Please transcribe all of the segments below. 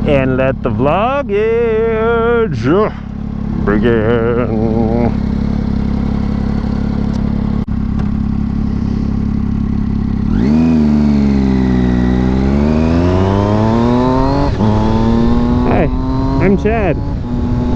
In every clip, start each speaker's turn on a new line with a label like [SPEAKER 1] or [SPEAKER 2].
[SPEAKER 1] and let the vloggage begin. Hi, I'm Chad,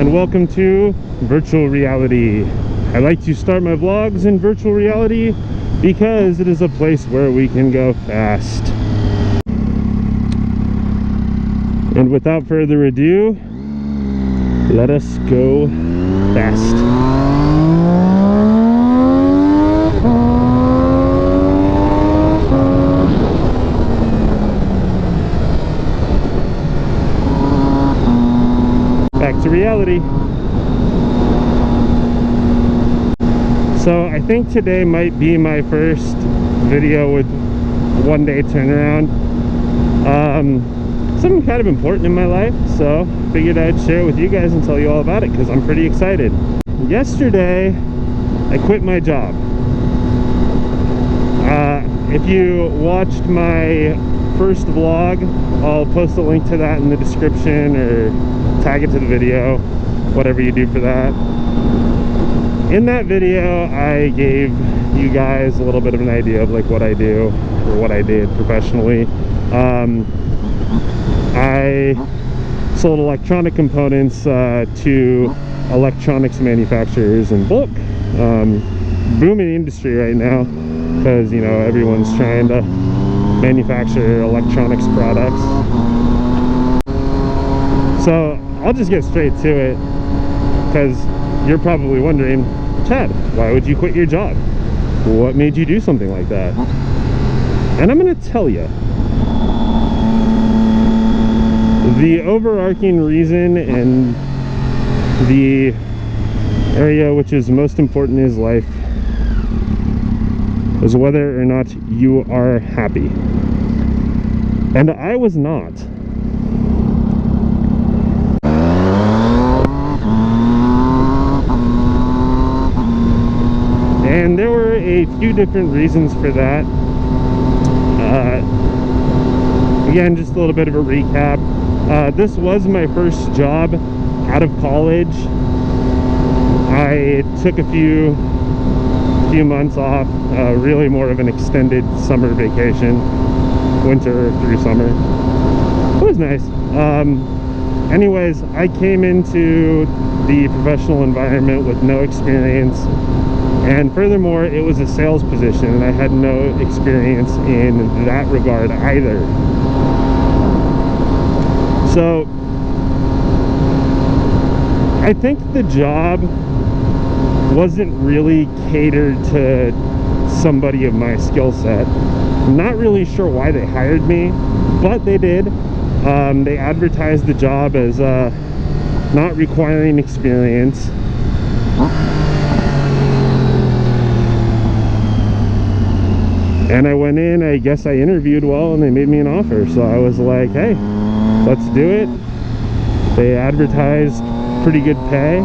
[SPEAKER 1] and welcome to virtual reality. I like to start my vlogs in virtual reality because it is a place where we can go fast. And without further ado, let us go fast. Back to reality. So I think today might be my first video with one-day turnaround. Something kind of important in my life, so figured I'd share it with you guys and tell you all about it because I'm pretty excited. Yesterday, I quit my job. If you watched my first vlog, I'll post a link to that in the description or tag it to the video, whatever you do for that. In that video, I gave you guys a little bit of an idea of like what I do or what I did professionally. I sold electronic components to electronics manufacturers in bulk. Booming industry right now because, you know, everyone's trying to manufacture electronics products. So I'll just get straight to it because you're probably wondering, Chad, why would you quit your job? What made you do something like that? And I'm going to tell you. The overarching reason and the area which is most important in his life is whether or not you are happy. And I was not. And there were a few different reasons for that. Again, just a little bit of a recap. This was my first job out of college. I took a few months off, really more of an extended summer vacation, winter through summer. It was nice. Anyways, I came into the professional environment with no experience, and furthermore, it was a sales position, and I had no experience in that regard either. So I think the job wasn't really catered to somebody of my skill set. I'm not really sure why they hired me, but they did. They advertised the job as not requiring experience. And I went in, I guess I interviewed well, and they made me an offer. So I was like, hey, let's do it. They advertised pretty good pay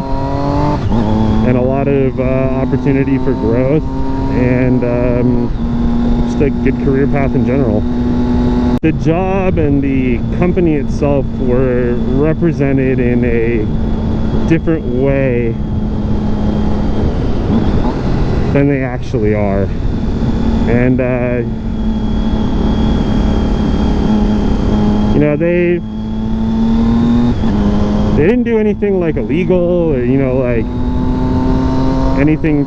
[SPEAKER 1] and a lot of opportunity for growth and just a good career path in general. The job and the company itself were represented in a different way than they actually are. And you know, they didn't do anything like illegal or, you know, like anything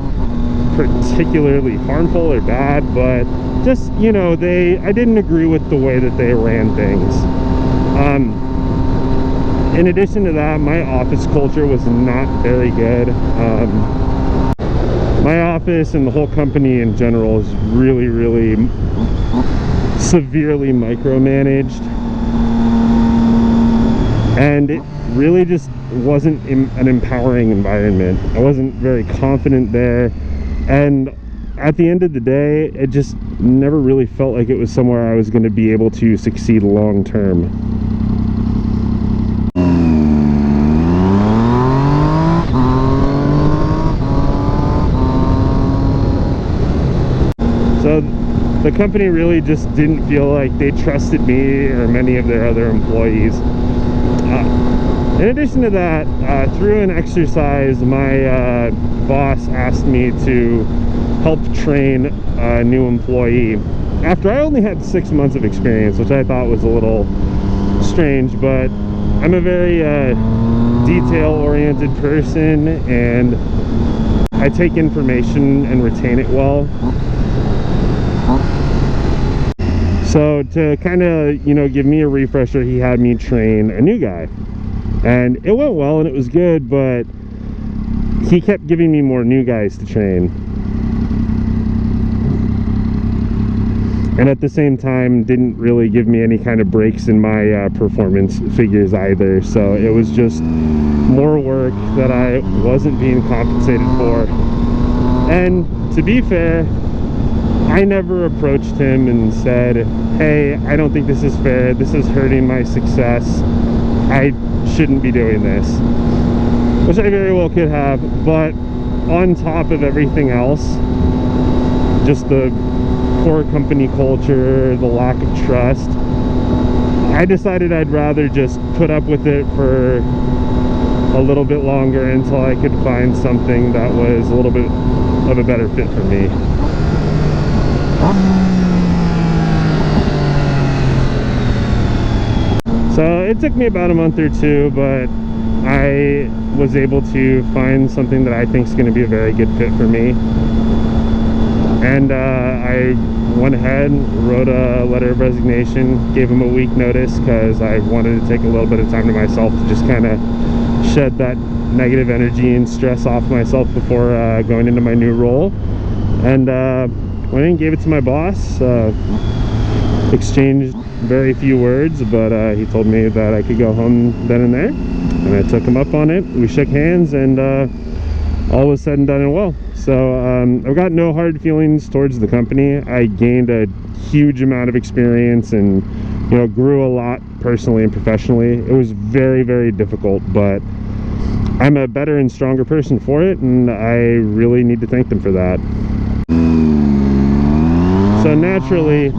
[SPEAKER 1] particularly harmful or bad, but just, you know, I didn't agree with the way that they ran things. In addition to that, my office culture was not very good. My office and the whole company in general is really, really severely micromanaged, and it really just wasn't an empowering environment. I wasn't very confident there, and at the end of the day, it just never really felt like it was somewhere I was going to be able to succeed long term. So the company really just didn't feel like they trusted me or many of their other employees. In addition to that, through an exercise, my boss asked me to help train a new employee after I only had 6 months of experience, which I thought was a little strange, but I'm a very detail-oriented person, and I take information and retain it well. So to kind of, you know, give me a refresher, he had me train a new guy. And it went well and it was good, but he kept giving me more new guys to train. And at the same time, didn't really give me any kind of breaks in my performance figures either. So it was just more work that I wasn't being compensated for. And to be fair, I never approached him and said, hey, I don't think this is fair. This is hurting my success. I shouldn't be doing this, which I very well could have. But on top of everything else, just the poor company culture, the lack of trust, I decided I'd rather just put up with it for a little bit longer until I could find something that was a little bit of a better fit for me. So it took me about a month or two, but I was able to find something that I think is going to be a very good fit for me. And I went ahead and wrote a letter of resignation, gave him a week notice because I wanted to take a little bit of time to myself to just kind of shed that negative energy and stress off myself before going into my new role. And went in and gave it to my boss, exchanged very few words, but he told me that I could go home then and there, and I took him up on it. We shook hands, and all was said and done and well. So I've got no hard feelings towards the company. I gained a huge amount of experience and, you know, grew a lot personally and professionally. It was very, very difficult, but I'm a better and stronger person for it, and I really need to thank them for that. So naturally,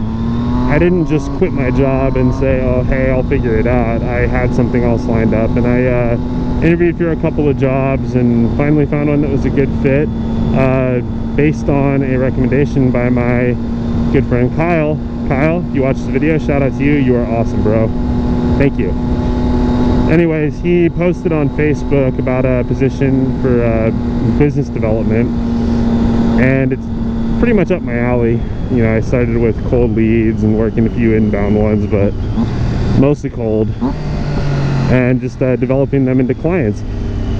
[SPEAKER 1] I didn't just quit my job and say, oh, hey, I'll figure it out. I had something else lined up, and I interviewed for a couple of jobs and finally found one that was a good fit, based on a recommendation by my good friend Kyle. Kyle, if you watch the video, shout out to you. You are awesome, bro. Thank you. Anyways, he posted on Facebook about a position for business development, and it's pretty much up my alley. You know, I started with cold leads and working a few inbound ones, but mostly cold, and just developing them into clients.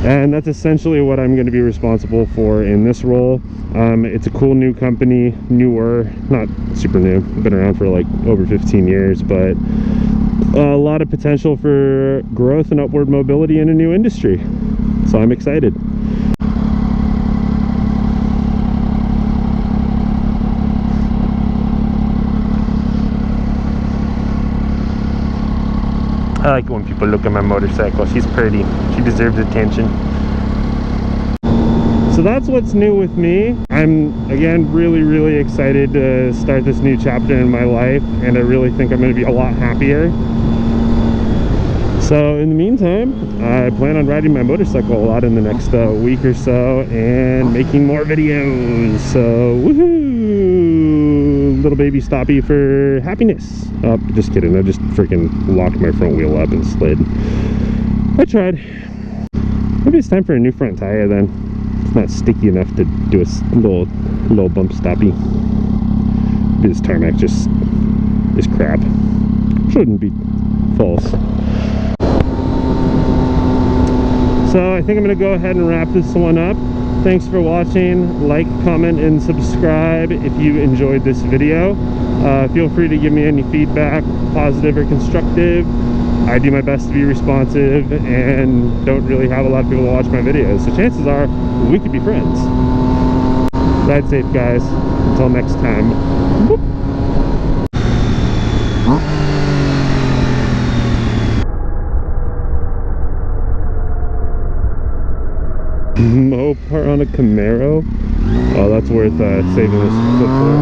[SPEAKER 1] And that's essentially what I'm going to be responsible for in this role. It's a cool new company, newer, not super new, been around for like over 15 years, but a lot of potential for growth and upward mobility in a new industry. So I'm excited. I like it when people look at my motorcycle. She's pretty. She deserves attention. So that's what's new with me. I'm, again, really, really excited to start this new chapter in my life, and I really think I'm going to be a lot happier. So in the meantime, I plan on riding my motorcycle a lot in the next week or so and making more videos. So woohoo! Little baby stoppie for happiness. Oh, just kidding. I just freaking locked my front wheel up and slid. I tried. Maybe it's time for a new front tire then. It's not sticky enough to do a little bump stoppie. This tarmac just is crap. Shouldn't be false. So I think I'm going to go ahead and wrap this one up. Thanks for watching. Like, comment, and subscribe if you enjoyed this video. Feel free to give me any feedback, positive or constructive. I do my best to be responsive and don't really have a lot of people watch my videos, so chances are we could be friends. Ride safe, guys. Until next time. Boop. Mopar on a Camaro? Oh, that's worth saving this clip for.